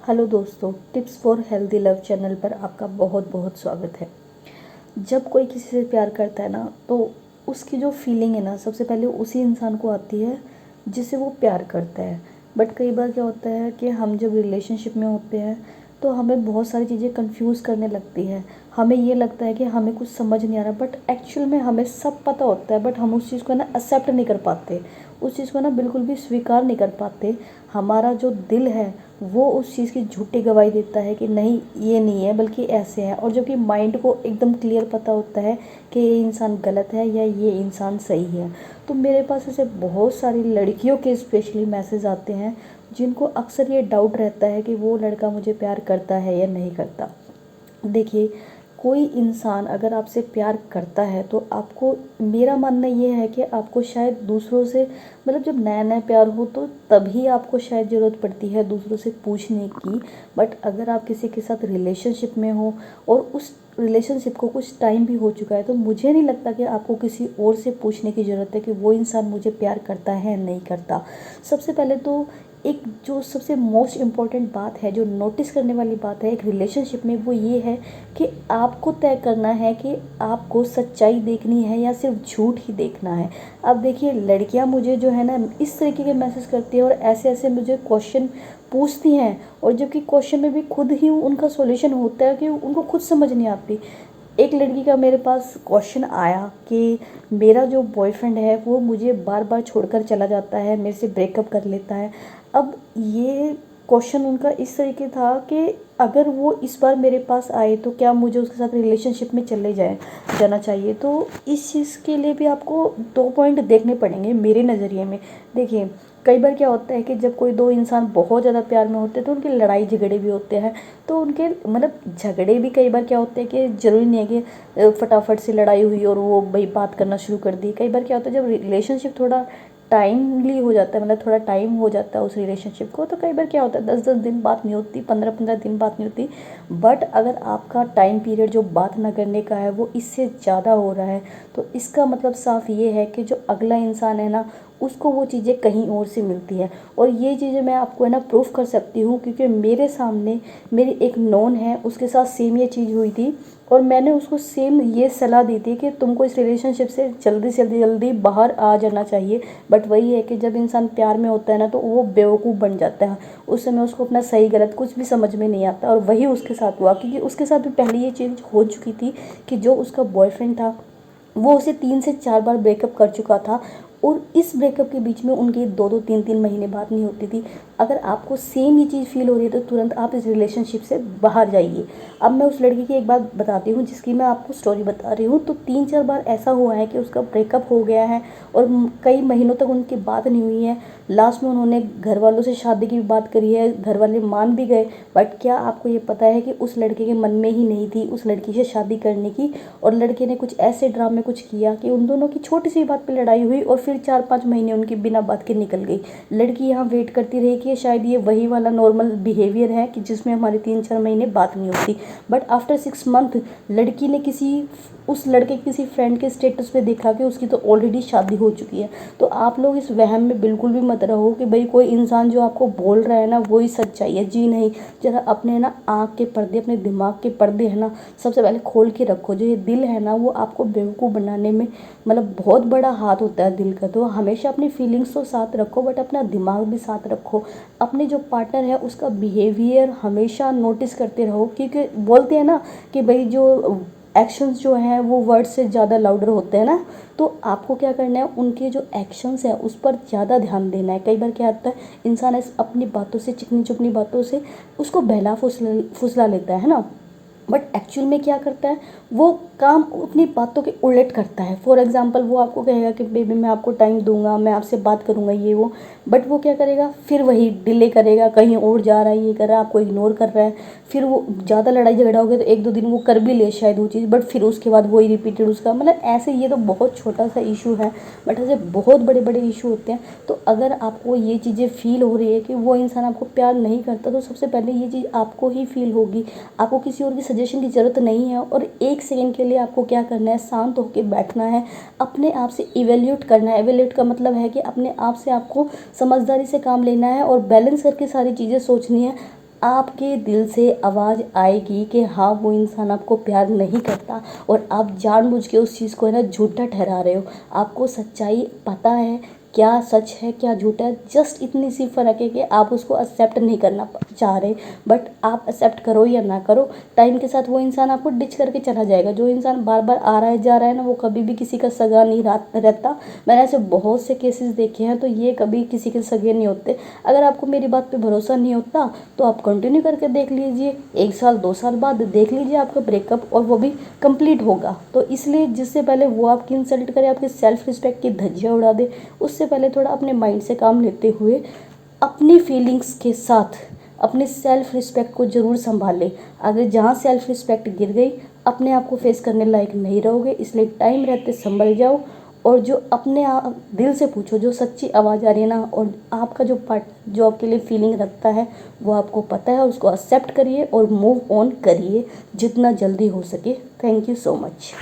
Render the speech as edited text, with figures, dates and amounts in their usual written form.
Hello दोस्तों, tips for healthy love channel पर आपका बहुत बहुत स्वागत है। जब कोई किसी से प्यार करता है ना, तो उसकी जो फीलिंग है ना, सबसे पहले उसी इंसान को आती है जिसे वो प्यार करता है। बट कई बार क्या होता है कि हम जब रिलेशनशिप में होते हैं तो हमें बहुत सारी चीज़ें कंफ्यूज करने लगती है। हमें ये लगता है कि हमें कुछ समझ नहीं आ रहा, बट एक्चुअल में हमें सब पता होता है, बट हम उस चीज़ को ना एक्सेप्ट नहीं कर पाते, उस चीज़ को ना बिल्कुल भी स्वीकार नहीं कर पाते। हमारा जो दिल है वो उस चीज़ की झूठी गवाही देता है कि नहीं, ये नहीं है बल्कि ऐसे है, और जबकि माइंड को एकदम क्लियर पता होता है कि ये इंसान गलत है या ये इंसान सही है। तो मेरे पास ऐसे बहुत सारी लड़कियों के स्पेशली मैसेज आते हैं जिनको अक्सर ये डाउट रहता है कि वो लड़का मुझे प्यार करता है या नहीं करता। देखिए, कोई इंसान अगर आपसे प्यार करता है तो आपको, मेरा मानना ये है कि आपको शायद दूसरों से, मतलब जब नया नया प्यार हो तो तभी आपको शायद ज़रूरत पड़ती है दूसरों से पूछने की। बट अगर आप किसी के साथ रिलेशनशिप में हो और उस रिलेशनशिप को कुछ टाइम भी हो चुका है, तो मुझे नहीं लगता कि आपको किसी और से पूछने की ज़रूरत है कि वो इंसान मुझे प्यार करता है या नहीं करता। सबसे पहले तो एक जो सबसे मोस्ट इम्पॉर्टेंट बात है, जो नोटिस करने वाली बात है एक रिलेशनशिप में, वो ये है कि आपको तय करना है कि आपको सच्चाई देखनी है या सिर्फ झूठ ही देखना है। अब देखिए, लड़कियां मुझे जो है ना इस तरीके के मैसेज करती हैं और ऐसे ऐसे मुझे क्वेश्चन पूछती हैं, और जबकि क्वेश्चन में भी खुद ही उनका सॉल्यूशन होता है कि उनको खुद समझ नहीं आती। एक लड़की का मेरे पास क्वेश्चन आया कि मेरा जो बॉयफ्रेंड है वो मुझे बार बार छोड़कर चला जाता है, मेरे से ब्रेकअप कर लेता है। अब ये क्वेश्चन उनका इस तरीके था कि अगर वो इस बार मेरे पास आए तो क्या मुझे उसके साथ रिलेशनशिप में चले जाना चाहिए। तो इस चीज़ के लिए भी आपको दो पॉइंट देखने पड़ेंगे मेरे नज़रिए में। देखिए, कई बार क्या होता है कि जब कोई दो इंसान बहुत ज़्यादा प्यार में होते हैं तो उनकी लड़ाई झगड़े भी होते हैं। तो उनके मतलब झगड़े भी कई बार क्या होते हैं कि ज़रूरी नहीं है कि फटाफट से लड़ाई हुई और वो भाई बात करना शुरू कर दी। कई बार क्या होता है, जब रिलेशनशिप थोड़ा टाइमली हो जाता है, मतलब थोड़ा टाइम हो जाता है उस रिलेशनशिप को, तो कई बार क्या होता है 10-10 दिन बात नहीं होती, 15-15 दिन बात नहीं होती। बट अगर आपका टाइम पीरियड जो बात ना करने का है वो इससे ज़्यादा हो रहा है, तो इसका मतलब साफ ये है कि जो अगला इंसान है ना, उसको वो चीज़ें कहीं और से मिलती है। और ये चीज़ें मैं आपको है ना प्रूफ कर सकती हूँ, क्योंकि मेरे सामने मेरी एक नॉन है, उसके साथ सेम ये चीज़ हुई थी और मैंने उसको सेम ये सलाह दी थी कि तुमको इस रिलेशनशिप से जल्दी से जल्दी बाहर आ जाना चाहिए। बट वही है कि जब इंसान प्यार में होता है ना, तो वो बेवकूफ़ बन जाता है। उस समय उसको अपना सही गलत कुछ भी समझ में नहीं आता, और वही उसके साथ हुआ, क्योंकि उसके साथ भी पहले ये चीज़ हो चुकी थी कि जो उसका बॉयफ्रेंड था वो उसे 3 से 4 बार ब्रेकअप कर चुका था, और इस ब्रेकअप के बीच में उनकी 2-2 3-3 महीने बात नहीं होती थी। अगर आपको सेम ये चीज़ फील हो रही है तो तुरंत आप इस रिलेशनशिप से बाहर जाइए। अब मैं उस लड़की की एक बात बताती हूँ जिसकी मैं आपको स्टोरी बता रही हूँ। तो 3-4 बार ऐसा हुआ है कि उसका ब्रेकअप हो गया है और कई महीनों तक उनकी बात नहीं हुई है। लास्ट में उन्होंने घर वालों से शादी की भी बात करी है, घर वाले मान भी गए। बट क्या आपको ये पता है कि उस लड़के के मन में ही नहीं थी उस लड़की से शादी करने की, और लड़के ने कुछ ऐसे ड्रामे कुछ किया कि उन दोनों की छोटी सी बात पे लड़ाई हुई और फिर 4-5 महीने उनकी बिना बात के निकल गई। लड़की यहाँ वेट करती रही कि शायद ये वही वाला नॉर्मल बिहेवियर है कि जिसमें हमारी 3-4 महीने बात नहीं होती। बट आफ्टर 6 मंथ लड़की ने उस लड़के के किसी फ्रेंड के स्टेटस पे देखा कि उसकी तो ऑलरेडी शादी हो चुकी है। तो आप लोग इस वहम में बिल्कुल भी मत रहो कि भाई कोई इंसान जो आपको बोल रहा है ना वही सच्चाई है। जी नहीं, जरा अपने ना आँख के पर्दे, अपने दिमाग के पर्दे है ना, सबसे पहले खोल के रखो। जो ये दिल है ना, वो आपको बेवकूफ़ बनाने में मतलब बहुत बड़ा हाथ होता है दिल का। तो हमेशा अपनी फीलिंग्स तो साथ रखो, बट अपना दिमाग भी साथ रखो। अपने जो पार्टनर है उसका बिहेवियर हमेशा नोटिस करते रहो, क्योंकि बोलते हैं ना कि भाई जो एक्शंस जो हैं वो वर्ड से ज़्यादा लाउडर होते हैं ना। तो आपको क्या करना है, उनके जो एक्शंस हैं उस पर ज़्यादा ध्यान देना है। कई बार क्या होता है, इंसान अपनी बातों से, चिकनी चुपनी बातों से उसको बहला फुसला लेता है ना, बट एक्चुअल में क्या करता है, वो काम अपनी बातों के उलट करता है। फॉर एग्जांपल, वो आपको कहेगा कि बेबी मैं आपको टाइम दूंगा, मैं आपसे बात करूंगा, ये वो। बट वो क्या करेगा, फिर वही डिले करेगा, कहीं और जा रहा है, ये कर रहा है, आपको इग्नोर कर रहा है। फिर वो ज़्यादा लड़ाई झगड़ा हो गया तो 1-2 दिन वो कर भी ले शायद वो चीज़, बट फिर उसके बाद वही रिपीटेड उसका, मतलब ऐसे। ये तो बहुत छोटा सा इशू है, बट ऐसे बहुत बड़े बड़े इशू होते हैं। तो अगर आपको ये चीज़ें फील हो रही है कि वो इंसान आपको प्यार नहीं करता, तो सबसे पहले ये चीज़ आपको ही फील होगी। आपको किसी और की सजेशन की ज़रूरत नहीं है। और 1 सेकेंड के लिए आपको क्या करना है, शांत होकर बैठना है, अपने आप से इवेल्यूट करना है। इवेल्यूट का मतलब है कि अपने आप से आपको समझदारी से काम लेना है और बैलेंस करके सारी चीज़ें सोचनी है। आपके दिल से आवाज़ आएगी कि हाँ वो इंसान आपको प्यार नहीं करता और आप जानबूझ के उस चीज़ को है ना झूठा ठहरा रहे हो। आपको सच्चाई पता है क्या सच है क्या झूठा है, जस्ट इतनी सी फ़र्क है कि आप उसको एक्सेप्ट नहीं करना चाह रहे। बट आप एक्सेप्ट करो या ना करो, टाइम के साथ वो इंसान आपको डिच करके चला जाएगा। जो इंसान बार बार आ रहा है जा रहा है ना, वो कभी भी किसी का सगा नहीं रहता। मैंने ऐसे बहुत से केसेस देखे हैं, तो ये कभी किसी के सगे नहीं होते। अगर आपको मेरी बात पे भरोसा नहीं होता तो आप कंटिन्यू करके देख लीजिए, 1 साल 2 साल बाद देख लीजिए आपका ब्रेकअप, और वो भी कंप्लीट होगा। तो इसलिए जिससे पहले वो आपकी इंसल्ट करे, आपके सेल्फ रिस्पेक्ट की धज्जियाँ उड़ा दे, उससे पहले थोड़ा अपने माइंड से काम लेते हुए अपनी फीलिंग्स के साथ अपने सेल्फ रिस्पेक्ट को ज़रूर संभालें। अगर जहाँ सेल्फ रिस्पेक्ट गिर गई, अपने आप को फेस करने लायक नहीं रहोगे। इसलिए टाइम रहते संभल जाओ, और जो अपने आप दिल से पूछो, जो सच्ची आवाज़ आ रही है ना, और आपका जो पार्ट जो आपके लिए फीलिंग रखता है वो आपको पता है, उसको एक्सेप्ट करिए और मूव ऑन करिए जितना जल्दी हो सके। Thank you so much.